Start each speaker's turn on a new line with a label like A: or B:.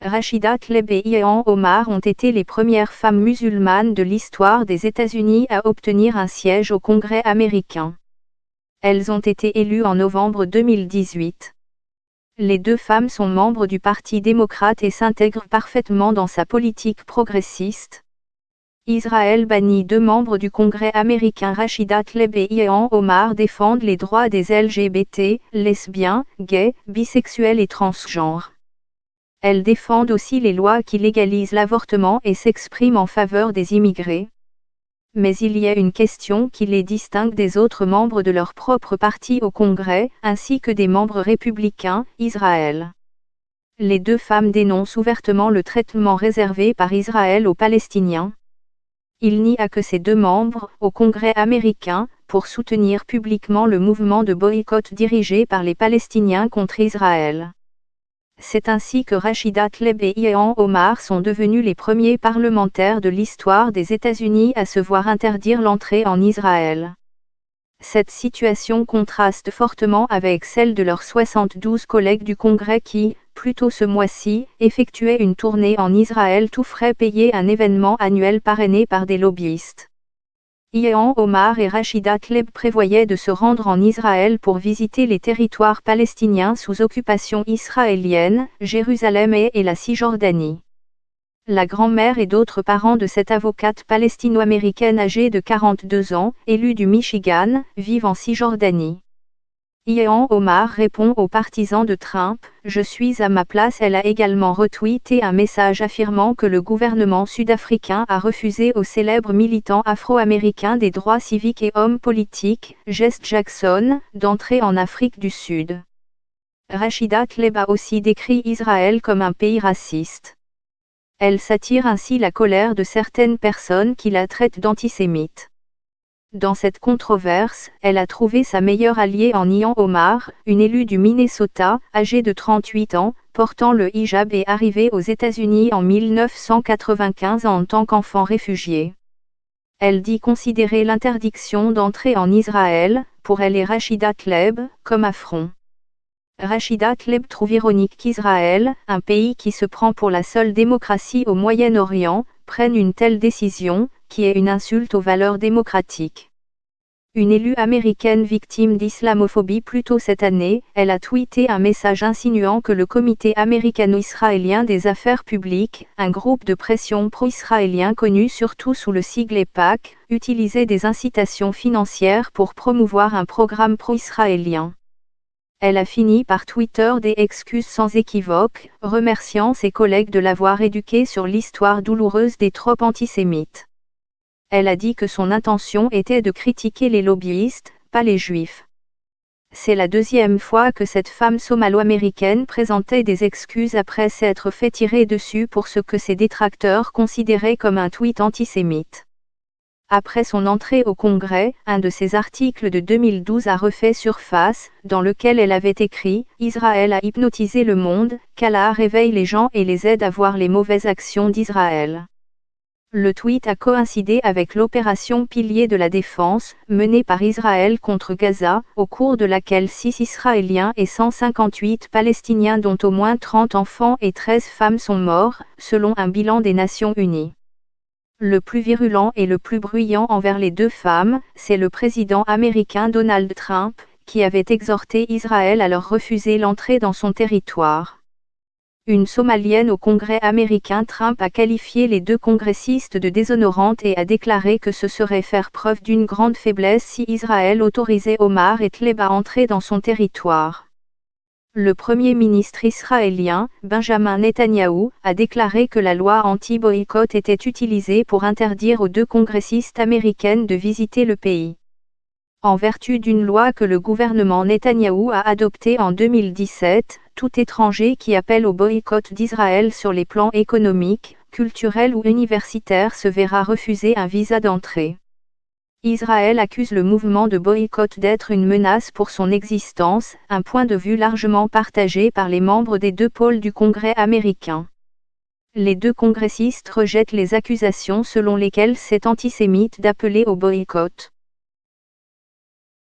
A: Rashida Tlaib et Ilhan Omar ont été les premières femmes musulmanes de l'histoire des États-Unis à obtenir un siège au Congrès américain. Elles ont été élues en novembre 2018. Les deux femmes sont membres du Parti démocrate et s'intègrent parfaitement dans sa politique progressiste. Israël bannit 2 membres du Congrès américain. Rashida Tlaib et Ilhan Omar défendent les droits des LGBT, lesbiens, gays, bisexuels et transgenres. Elles défendent aussi les lois qui légalisent l'avortement et s'expriment en faveur des immigrés. Mais il y a une question qui les distingue des autres membres de leur propre parti au Congrès, ainsi que des membres républicains, Israël. Les deux femmes dénoncent ouvertement le traitement réservé par Israël aux Palestiniens. Il n'y a que ces 2 membres, au Congrès américain, pour soutenir publiquement le mouvement de boycott dirigé par les Palestiniens contre Israël. C'est ainsi que Rashida Tlaib et Ilhan Omar sont devenus les premiers parlementaires de l'histoire des États-Unis à se voir interdire l'entrée en Israël. Cette situation contraste fortement avec celle de leurs 72 collègues du Congrès qui, plus tôt ce mois-ci, effectuaient une tournée en Israël tout frais payés, un événement annuel parrainé par des lobbyistes. Ilhan Omar et Rashida Tlaib prévoyaient de se rendre en Israël pour visiter les territoires palestiniens sous occupation israélienne, Jérusalem et la Cisjordanie. La grand-mère et d'autres parents de cette avocate palestino-américaine âgée de 42 ans, élue du Michigan, vivent en Cisjordanie. Ilhan Omar répond aux partisans de Trump, « Je suis à ma place ». Elle a également retweeté un message affirmant que le gouvernement sud-africain a refusé au célèbre militant afro-américain des droits civiques et homme politique, Jesse Jackson, d'entrer en Afrique du Sud. Rashida Tlaib a aussi décrit Israël comme un pays raciste. Elle s'attire ainsi la colère de certaines personnes qui la traitent d'antisémite. Dans cette controverse, elle a trouvé sa meilleure alliée en Ilhan Omar, une élue du Minnesota, âgée de 38 ans, portant le hijab et arrivée aux États-Unis en 1995 en tant qu'enfant réfugié. Elle dit considérer l'interdiction d'entrer en Israël, pour elle et Rashida Tlaib, comme affront. Rashida Tlaib trouve ironique qu'Israël, un pays qui se prend pour la seule démocratie au Moyen-Orient, prenne une telle décision, qui est une insulte aux valeurs démocratiques. Une élue américaine victime d'islamophobie plus tôt cette année, elle a tweeté un message insinuant que le Comité américano-israélien des affaires publiques, un groupe de pression pro-israélien connu surtout sous le sigle EIPAC, utilisait des incitations financières pour promouvoir un programme pro-israélien. Elle a fini par Twitter des excuses sans équivoque, remerciant ses collègues de l'avoir éduquée sur l'histoire douloureuse des tropes antisémites. Elle a dit que son intention était de critiquer les lobbyistes, pas les juifs. C'est la 2e fois que cette femme somalo-américaine présentait des excuses après s'être fait tirer dessus pour ce que ses détracteurs considéraient comme un tweet antisémite. Après son entrée au Congrès, un de ses articles de 2012 a refait surface, dans lequel elle avait écrit « Israël a hypnotisé le monde, qu'Allah réveille les gens et les aide à voir les mauvaises actions d'Israël ». Le tweet a coïncidé avec l'opération Pilier de la Défense, menée par Israël contre Gaza, au cours de laquelle 6 Israéliens et 158 Palestiniens dont au moins 30 enfants et 13 femmes sont morts, selon un bilan des Nations Unies. Le plus virulent et le plus bruyant envers les 2 femmes, c'est le président américain Donald Trump, qui avait exhorté Israël à leur refuser l'entrée dans son territoire. Une Somalienne au Congrès américain. Trump a qualifié les 2 congressistes de déshonorantes et a déclaré que ce serait faire preuve d'une grande faiblesse si Israël autorisait Omar et Tlaib à entrer dans son territoire. Le Premier ministre israélien, Benjamin Netanyahou, a déclaré que la loi anti-boycott était utilisée pour interdire aux 2 congressistes américaines de visiter le pays. En vertu d'une loi que le gouvernement Netanyahou a adoptée en 2017, tout étranger qui appelle au boycott d'Israël sur les plans économiques, culturels ou universitaires se verra refuser un visa d'entrée. Israël accuse le mouvement de boycott d'être une menace pour son existence, un point de vue largement partagé par les membres des 2 pôles du Congrès américain. Les 2 congressistes rejettent les accusations selon lesquelles c'est antisémite d'appeler au boycott.